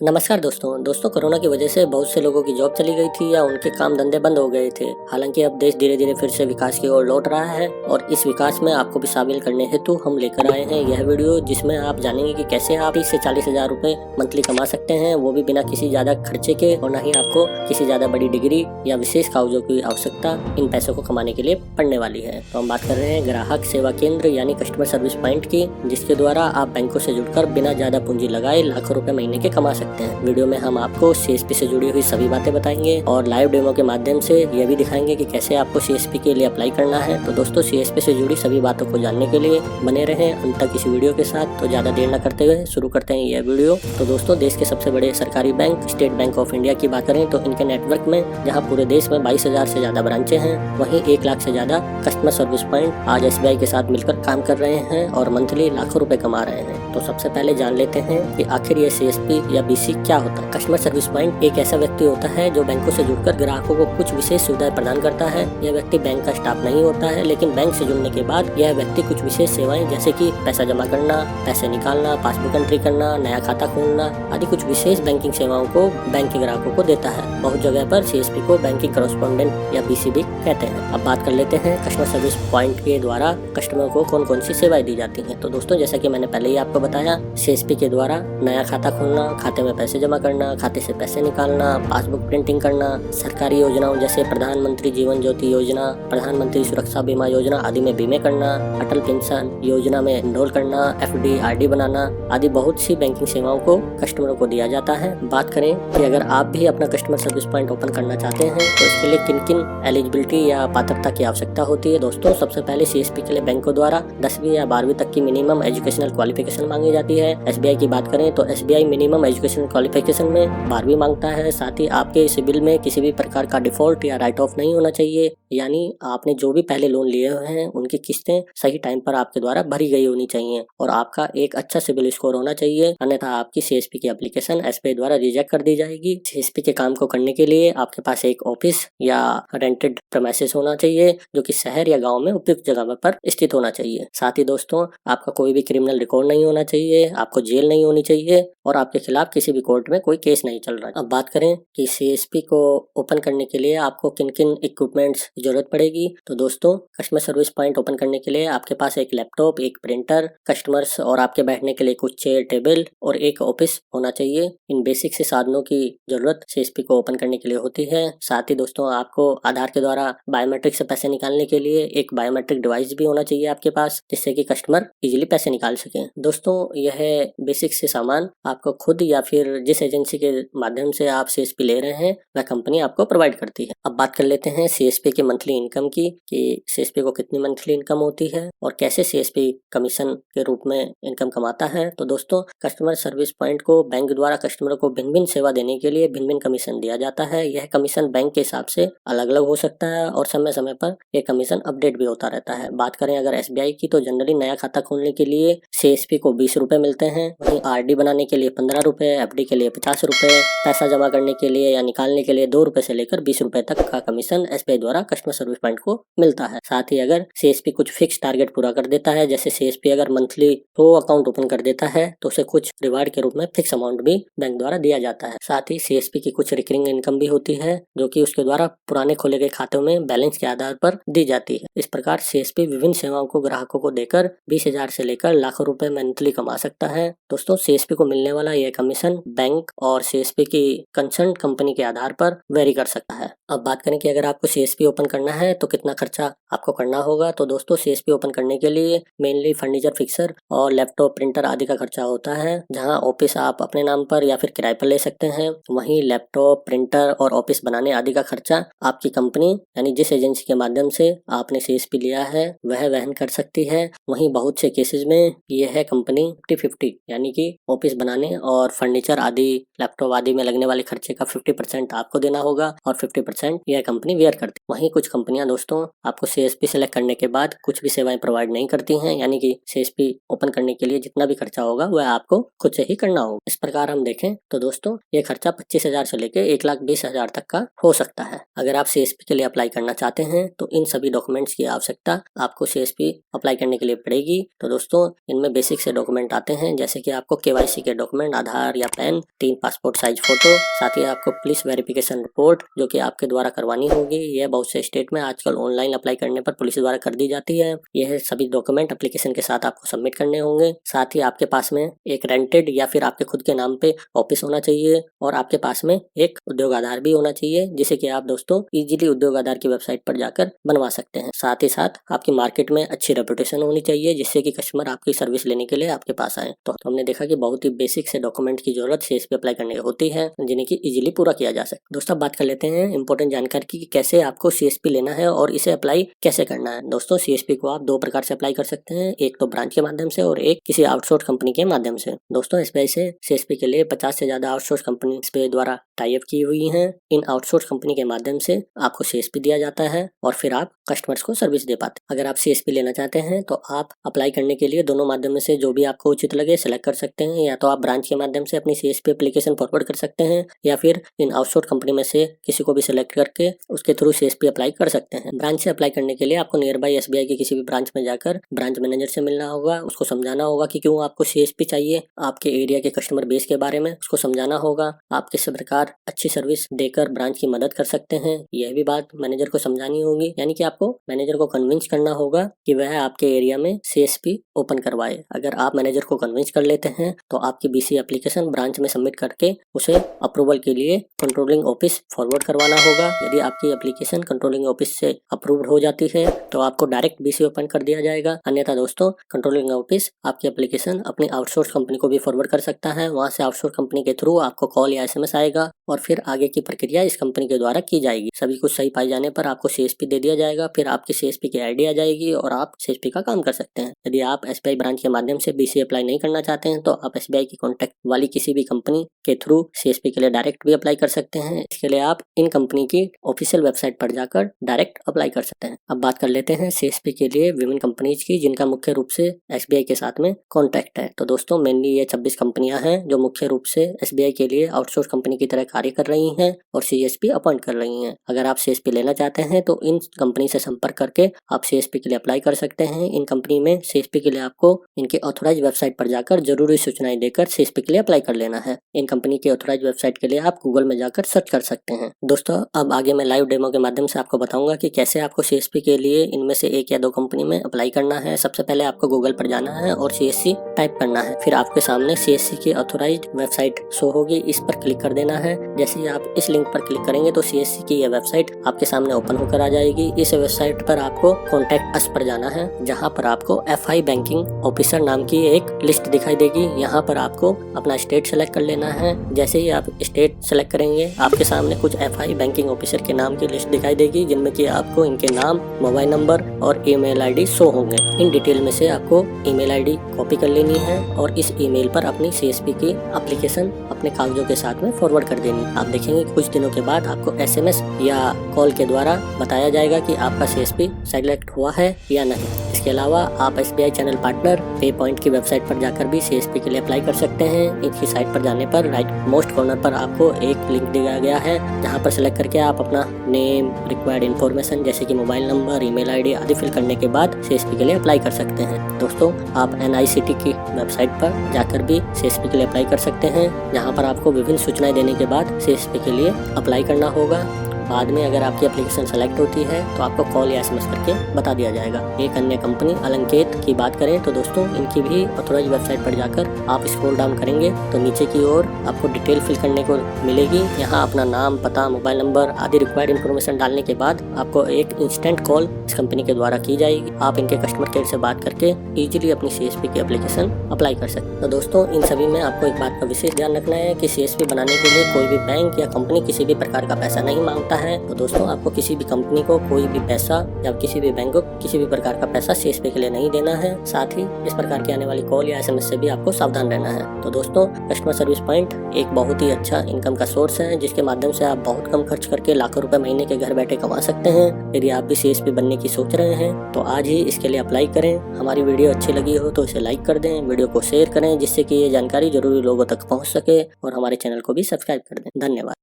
नमस्कार दोस्तों कोरोना की वजह से बहुत से लोगों की जॉब चली गई थी या उनके काम धंधे बंद हो गए थे। हालांकि अब देश धीरे धीरे फिर से विकास की ओर लौट रहा है और इस विकास में आपको भी शामिल करने हेतु हम लेकर आए हैं यह वीडियो, जिसमें आप जानेंगे कि कैसे आप 30 से 40 हजार रुपए मंथली कमा सकते हैं, वो भी बिना किसी ज्यादा खर्चे के और न ही आपको किसी ज्यादा बड़ी डिग्री या विशेष कागजों की आवश्यकता इन पैसों को कमाने के लिए पड़ने वाली है। तो हम बात कर रहे हैं ग्राहक सेवा केंद्र यानी कस्टमर सर्विस पॉइंट की, जिसके द्वारा आप बैंकों से जुड़कर बिना ज्यादा पूंजी लगाए लाखों रुपए महीने के कमा सकते हैं। वीडियो में हम आपको सीएसपी से जुड़ी हुई सभी बातें बताएंगे और लाइव डेमो के माध्यम से यह भी दिखाएंगे कि कैसे आपको सीएसपी के लिए अप्लाई करना है। तो दोस्तों, सीएसपी से जुड़ी सभी बातों को जानने के लिए बने रहें अंत तक इस वीडियो के साथ। तो ज्यादा देर न करते हुए शुरू करते हैं यह वीडियो। तो दोस्तों, देश के सबसे बड़े सरकारी bank state bank of India की बात करें तो इनके नेटवर्क में जहाँ पूरे देश में 22,000 से ज्यादा ब्रांचें हैं, वहीं 1 लाख से ज्यादा कस्टमर सर्विस पॉइंट आज एसबीआई के साथ मिलकर काम कर रहे हैं और मंथली लाखों रुपए कमा रहे हैं। तो सबसे पहले जान लेते हैं कि आखिर ये सीएसपी या बीसी क्या होता है। कस्टमर सर्विस पॉइंट एक ऐसा व्यक्ति होता है जो बैंकों से जुड़कर ग्राहकों को कुछ विशेष सुविधाएं प्रदान करता है। यह व्यक्ति बैंक का स्टाफ नहीं होता है, लेकिन बैंक से जुड़ने के बाद यह व्यक्ति कुछ विशेष सेवाएं जैसे कि पैसा जमा करना, पैसे निकालना, पासबुक एंट्री करना, नया खाता खोलना आदि कुछ विशेष बैंकिंग सेवाओं को बैंक के ग्राहकों को देता है। बहुत जगह पर सीएसपी को बैंकिंग कॉरेस्पोंडेंट या बीसी भी कहते हैं। अब बात कर लेते हैं कस्टमर सर्विस पॉइंट के द्वारा कस्टमर को कौन कौन सी सेवाएं दी जाती हैं। तो दोस्तों, जैसा कि मैंने पहले ही आपको बताया, सीएसपी के द्वारा नया खाता खोलना, खाते में पैसे जमा करना, खाते से पैसे निकालना, पासबुक प्रिंटिंग करना, सरकारी योजनाओं जैसे प्रधानमंत्री जीवन ज्योति योजना, प्रधानमंत्री सुरक्षा बीमा योजना आदि में बीमे करना, अटल पेंशन योजना में एनरोल करना, एफडी आरडी बनाना आदि बहुत सी बैंकिंग सेवाओं को कस्टमरों को दिया जाता है। बात करें कि अगर आप भी अपना कस्टमर सर्विस पॉइंट ओपन करना चाहते हैं तो इसके लिए किन किन एलिजिबिलिटी या पात्रता की आवश्यकता होती है। दोस्तों, सबसे पहले सीएसपी के लिए बैंकों द्वारा 10वीं या 12वीं तक की मिनिमम एजुकेशनल क्वालिफिकेशन मांगी जाती है। एसबीआई की बात करें तो एसबीआई मिनिमम एजुकेशनल क्वालिफिकेशन में 12वीं मांगता है। साथ ही आपके सिबिल में किसी भी प्रकार का डिफॉल्ट या राइट ऑफ नहीं होना चाहिए, यानी आपने जो भी पहले लोन लिए हुए हैं उनकी किस्तें सही टाइम पर आपके द्वारा भरी गई होनी चाहिए और आपका एक अच्छा सिबिल स्कोर होना चाहिए, अन्यथा आपकी सीएसपी की एप्लीकेशन एसबीआई द्वारा रिजेक्ट कर दी जाएगी। सीएसपी के काम को करने के लिए आपके पास एक ऑफिस या रेंटेड प्रेमाइसेस होना चाहिए जो कि शहर या गाँव में उपयुक्त जगह पर स्थित होना चाहिए। साथ ही दोस्तों, आपका कोई भी क्रिमिनल रिकॉर्ड नहीं होना चाहिए, आपको जेल नहीं होनी चाहिए और आपके खिलाफ किसी भी कोर्ट में कोई केस नहीं चल रहा है। अब बात करें कि सीएसपी को ओपन करने के लिए आपको किन किन इक्विपमेंट्स की जरूरत पड़ेगी। तो दोस्तों, कस्टमर सर्विस पॉइंट ओपन करने के लिए आपके पास एक लैपटॉप, एक प्रिंटर, कस्टमर्स और आपके बैठने के लिए कुछ चेयर, टेबल और एक ऑफिस होना चाहिए। इन बेसिक से साधनों की जरूरत सीएसपी को ओपन करने के लिए होती है। साथ ही दोस्तों, आपको आधार के द्वारा बायोमेट्रिक से पैसे निकालने के लिए एक बायोमेट्रिक डिवाइस भी होना चाहिए आपके पास, जिससे कि कस्टमर इजीली पैसे निकाल सके। दोस्तों, यह बेसिक से सामान आपको खुद या फिर जिस एजेंसी के माध्यम से आप सीएसपी ले रहे हैं वह कंपनी आपको प्रोवाइड करती है। अब बात कर लेते हैं सीएसपी की मंथली इनकम की, कि सीएसपी को कितनी मंथली इनकम होती है और कैसे सीएसपी कमीशन के रूप में इनकम कमाता है। तो दोस्तों, कस्टमर सर्विस पॉइंट को बैंक द्वारा कस्टमर को भिन्न भिन्न सेवा देने के लिए भिन्न भिन्न कमीशन दिया जाता है। यह कमीशन बैंक के हिसाब से अलग अलग हो सकता है और समय समय पर यह कमीशन अपडेट भी होता रहता है। बात करें अगर एसबीआई की, तो जनरली नया खाता खोलने के लिए सीएसपी को 20 रुपए मिलते हैं, वहीं आरडी बनाने के लिए 15 रुपए, एफडी के लिए 50 रुपए, पैसा जमा करने के लिए या निकालने के लिए 2 रुपए से लेकर 20 रुपए तक का कमीशन एसबीआई द्वारा कस्टमर सर्विस पॉइंट को मिलता है। साथ ही अगर सीएसपी कुछ फिक्स टारगेट पूरा कर देता है, जैसे सीएसपी अगर मंथली 100 अकाउंट ओपन कर देता है तो उसे कुछ रिवार्ड के रूप में फिक्स अमाउंट भी बैंक द्वारा दिया जाता है। साथ ही सीएसपी की कुछ रिकरिंग इनकम भी होती है जो कि उसके द्वारा पुराने खोले गए खातों में बैलेंस के आधार पर दी जाती है। इस प्रकार सीएसपी विभिन्न सेवाओं को ग्राहकों को देकर 20,000 से लेकर लाखों रुपए मंथली कमा सकता है। दोस्तों, सीएसपी को मिलने वाला यह कमीशन बैंक और सीएसपी की कंसर्न कंपनी के आधार पर वेरी कर सकता है। अब बात करें कि अगर आपको सीएसपी ओपन करना है तो कितना खर्चा आपको करना होगा। तो दोस्तों, सीएसपी ओपन करने के लिए मेनली फर्नीचर, फिक्सर और लैपटॉप, प्रिंटर आदि का खर्चा होता है। जहां ऑफिस आप अपने नाम पर या फिर किराए पर ले सकते हैं, वहीं लैपटॉप, प्रिंटर और ऑफिस बनाने आदि का खर्चा आपकी कंपनी यानी जिस एजेंसी के माध्यम से आपने सीएसपी लिया है वह वहन कर सकती है। वहीं बहुत से केसेस में यह है कंपनी 50-50 यानी कि ऑफिस बनाने और फर्नीचर आदि, लैपटॉप आदि में लगने वाले खर्चे का 50% आपको देना होगा और 50% यह कंपनी वेयर करती है। वहीं कुछ कंपनियां दोस्तों आपको सीएसपी सेलेक्ट करने के बाद कुछ भी सेवाएं प्रोवाइड नहीं करती हैं, यानी कि सीएसपी ओपन करने के लिए जितना भी खर्चा खर्चा होगा वह आपको खुद से ही करना होगा। इस प्रकार हम देखें तो दोस्तों ये खर्चा 25,000 से लेकर 1,20,000 तक का हो सकता है। अगर आप CSP के लिए अप्लाई करना चाहते हैं तो इन सभी डॉक्यूमेंट्स की आवश्यकता आपको CSP अप्लाई करने के लिए पड़ेगी। तो दोस्तों इनमें बेसिक से डॉक्यूमेंट आते हैं, जैसे कि आपको KYC के डॉक्यूमेंट, आधार या पैन, 3 पासपोर्ट साइज फोटो, साथ ही आपको पुलिस वेरिफिकेशन रिपोर्ट जो कि आपके द्वारा करवानी होगी। यह बहुत से स्टेट में आजकल ऑनलाइन अप्लाई करने पर पुलिस द्वारा कर दी जाती है। यह सभी डॉक्यूमेंट एप्लीकेशन के साथ आपको सबमिट करने होंगे। साथ ही आपके पास में एक रेंटेड या फिर आपके खुद के नाम पे ऑफिस होना चाहिए और आपके पास में एक उद्योग आधार भी होना चाहिए, जिसे कि आप दोस्तों इजीली उद्योग आधार की वेबसाइट पर जाकर बनवा सकते हैं। साथ ही साथ आपकी मार्केट में अच्छी रेपुटेशन होनी चाहिए, जिससे कि कस्टमर आपकी सर्विस लेने के लिए आपके पास आए। तो हमने देखा कि बहुत ही बेसिक से डॉक्यूमेंट की जरूरत CSP अप्लाई करने की होती है, जिन्हें की इजीली पूरा किया जा सकता है। दोस्तों बात कर लेते हैं इंपॉर्टेंट जानकारी की कैसे आपको CSP लेना है और इसे अप्लाई कैसे करना है। दोस्तों CSP को आप 2 प्रकार से अप्लाई कर सकते हैं, एक तो ब्रांच के माध्यम से और एक किसी आउटसोर्स कंपनी के माध्यम से। दोस्तों SBI से CSP के लिए 50 से ज्यादा आउटसोर्स कंपनी SBI द्वारा टाई अप की हुई है। इन आउटसोर्स कंपनी के माध्यम से आपको CSP दिया जाता है और फिर आप कस्टमर्स को सर्विस दे पाते हैं। अगर आप CSP लेना चाहते हैं तो आप अप्लाई करने के लिए दोनों माध्यम में से जो भी आपको उचित लगे सेलेक्ट कर सकते हैं। या तो आप ब्रांच के माध्यम से अपनी CSP एप्लीकेशन फॉरवर्ड कर सकते हैं या फिर इन आउटसोर्स कंपनी में से किसी को भी सिलेक्ट करके उसके थ्रू CSP अप्लाई कर सकते हैं। ब्रांच से अप्लाई करने के लिए आपको नियर बाई SBI के किसी भी ब्रांच में जाकर ब्रांच मैनेजर से मिलना होगा, उसको समझाना होगा कि क्यों आपको CSP चाहिए, आपके एरिया के कस्टमर बेस के बारे में उसको समझाना होगा, आप किस प्रकार अच्छी सर्विस देकर ब्रांच की मदद कर सकते हैं, यह भी बात मैनेजर को समझानी होगी। यानी कि आपको मैनेजर को कन्विंस करना होगा कि वह आपके एरिया में CSP ओपन करवाए। अगर आप मैनेजर को कन्विंस कर लेते हैं तो आपकी BC एप्लीकेशन ब्रांच में सबमिट करके उसे अप्रूवल के लिए कंट्रोलिंग ऑफिस फॉरवर्ड करवाना होगा। यदि आपकी एप्लीकेशन कंट्रोलिंग ऑफिस से अप्रूव्ड हो जाती है तो आपको डायरेक्ट BC ओपन कर दिया जाएगा। अन्यथा दोस्तों कंट्रोलिंग ऑफिस आपकी एप्लीकेशन अपनी आउटसोर्स कंपनी को भी फॉरवर्ड कर सकता है। वहां से आउटसोर्स कंपनी के थ्रू आपको कॉल या SMS आएगा और फिर आगे की प्रक्रिया इस कंपनी के द्वारा की जाएगी। सभी कुछ सही पाए जाने पर आपको CSP दे दिया जाएगा। फिर आपकी CSP की ID आ जाएगी और आप CSP का काम कर सकते हैं। यदि आप SBI ब्रांच के माध्यम से BC अप्लाई नहीं करना चाहते हैं तो आप SBI की कॉन्टैक्ट वाली किसी भी कंपनी के थ्रू CSP के लिए डायरेक्ट भी अप्लाई कर सकते हैं। इसके लिए आप इन कंपनी की ऑफिशियल वेबसाइट पर जाकर डायरेक्ट अप्लाई कर सकते हैं। अब बात कर लेते हैं CSP के लिए विभिन्न कंपनीज की जिनका मुख्य रूप से SBI के साथ में कॉन्टैक्ट है। तो दोस्तों मेनली ये 26 कंपनियां हैं जो मुख्य रूप से SBI के लिए आउटसोर्स कंपनी की तरह कार्य कर रही हैं और CSP अपॉइंट कर रही हैं। अगर आप CSP लेना चाहते हैं तो इन कंपनी से संपर्क करके आप CSP के लिए अप्लाई कर सकते हैं। इन कंपनी में CSP के लिए आपको इनके ऑथोराइज वेबसाइट पर जाकर जरूरी सूचनाएं देकर CSP के लिए अप्लाई कर लेना है। इन कंपनी के ऑथोराइज वेबसाइट के लिए आप गूगल में जाकर सर्च कर सकते हैं। दोस्तों अब आगे मैं लाइव डेमो के माध्यम से आपको बताऊंगा कि कैसे आपको CSP के लिए इनमें से 1 या 2 कंपनी में अप्लाई करना है। सबसे पहले आपको गूगल पर जाना है और CSC टाइप करना है। फिर आपके सामने CSC की ऑथोराइज वेबसाइट शो होगी, इस पर क्लिक कर देना है। जैसे ही आप इस लिंक पर क्लिक करेंगे तो CSC की यह वेबसाइट आपके सामने ओपन होकर आ जाएगी। इस वेबसाइट पर आपको कॉन्टैक्ट अस पर जाना है, जहाँ पर आपको FI बैंकिंग ऑफिसर नाम की एक लिस्ट दिखाई देगी। यहाँ पर आपको अपना स्टेट सेलेक्ट कर लेना है। जैसे ही आप स्टेट सेलेक्ट करेंगे आपके सामने कुछ FI बैंकिंग ऑफिसर के नाम की लिस्ट दिखाई देगी, जिनमें कि आपको इनके नाम, मोबाइल नंबर और ईमेल ID शो होंगे। इन डिटेल में से आपको ईमेल ID कॉपी कर लेनी है और इस ईमेल पर अपनी CSP की एप्लीकेशन अपने कागजों के साथ में फॉरवर्ड कर देनी। आप देखेंगे कुछ दिनों के बाद आपको SMS या कॉल के द्वारा बताया जाएगा कि आपका CSP सेलेक्ट हुआ है या नहीं। इसके अलावा आप SBI चैनल पार्टनर पे पॉइंट की वेबसाइट पर जाकर भी CSP के लिए अप्लाई कर सकते हैं। इनकी साइट पर जाने पर राइट मोस्ट कॉर्नर पर आपको एक लिंक दिया गया है, जहां पर सेलेक्ट करके आप अपना नेम, रिक्वायर्ड इन्फॉर्मेशन जैसे कि मोबाइल नंबर, ईमेल ID आदि फिल करने के बाद CSP के लिए अप्लाई कर सकते हैं। दोस्तों आप NICT की वेबसाइट पर जाकर भी CSP के लिए अप्लाई कर सकते हैं, जहाँ पर आपको विभिन्न सूचनाएं देने के बाद CSP के लिए अप्लाई करना होगा। बाद में अगर आपकी एप्लीकेशन सेलेक्ट होती है तो आपको कॉल या SMS करके बता दिया जाएगा। एक अन्य कंपनी अलंकेत की बात करें तो दोस्तों इनकी भी ऑथोराइज वेबसाइट पर जाकर आप स्क्रॉल डाउन करेंगे तो नीचे की ओर आपको डिटेल फिल करने को मिलेगी। यहाँ अपना नाम, पता, मोबाइल नंबर आदि रिक्वायर्ड इन्फॉर्मेशन डालने के बाद आपको एक इंस्टेंट कॉल इस कंपनी के द्वारा की जाएगी। आप इनके कस्टमर केयर से बात करके इजीली अपनी CSP की एप्लीकेशन अप्लाई कर सकते हैं। तो दोस्तों इन सभी में आपको एक बात का विशेष ध्यान रखना है कि CSP बनाने के लिए कोई भी बैंक या कंपनी किसी भी प्रकार का पैसा नहीं मांगता है। तो दोस्तों आपको किसी भी कंपनी को कोई भी पैसा या किसी भी बैंक को किसी भी प्रकार का पैसा CSP के लिए नहीं देना है। साथ ही इस प्रकार की आने वाली कॉल या SMS से भी आपको सावधान रहना है। तो दोस्तों कस्टमर सर्विस पॉइंट एक बहुत ही अच्छा इनकम का सोर्स है, जिसके माध्यम से आप बहुत कम खर्च करके लाखों रुपए महीने के घर बैठे कमा सकते हैं। यदि आप भी CSP बनने की सोच रहे हैं तो आज ही इसके लिए अप्लाई करें। हमारी वीडियो अच्छी लगी हो तो इसे लाइक कर दें, वीडियो को शेयर करें, जिससे कि ये जानकारी जरूरी लोगों तक पहुंच सके, और हमारे चैनल को भी सब्सक्राइब कर दें। धन्यवाद।